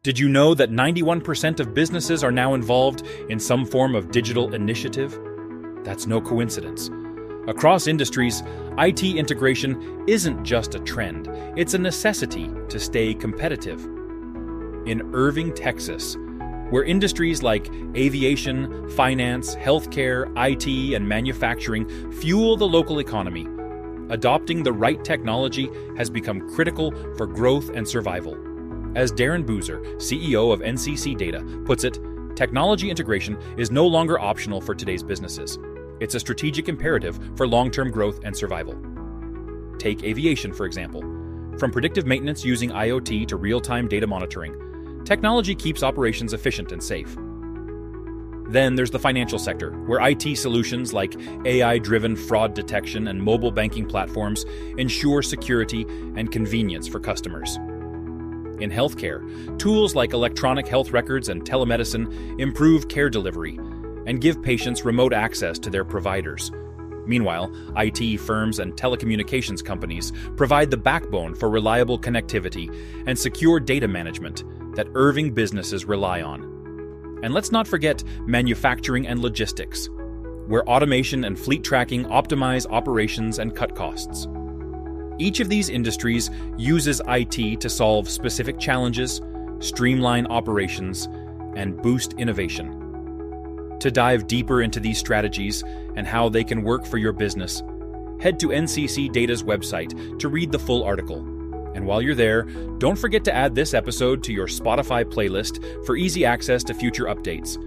Did you know that 91% of businesses are now involved in some form of digital initiative? That's no coincidence. Across industries, IT integration isn't just a trend, it's a necessity to stay competitive. In Irving, Texas, where industries like aviation, finance, healthcare, IT, and manufacturing fuel the local economy, adopting the right technology has become critical for growth and survival. As Darren Boozer, CEO of NCC Data, puts it, technology integration is no longer optional for today's businesses. It's a strategic imperative for long-term growth and survival. Take aviation, for example. From predictive maintenance using IoT to real-time data monitoring, technology keeps operations efficient and safe. Then there's the financial sector, where IT solutions like AI-driven fraud detection and mobile banking platforms ensure security and convenience for customers. In healthcare, tools like electronic health records and telemedicine improve care delivery and give patients remote access to their providers. Meanwhile, IT firms and telecommunications companies provide the backbone for reliable connectivity and secure data management that Irving businesses rely on. And let's not forget manufacturing and logistics, where automation and fleet tracking optimize operations and cut costs. Each of these industries uses IT to solve specific challenges, streamline operations, and boost innovation. To dive deeper into these strategies and how they can work for your business, head to NCC Data's website to read the full article. And while you're there, don't forget to add this episode to your Spotify playlist for easy access to future updates.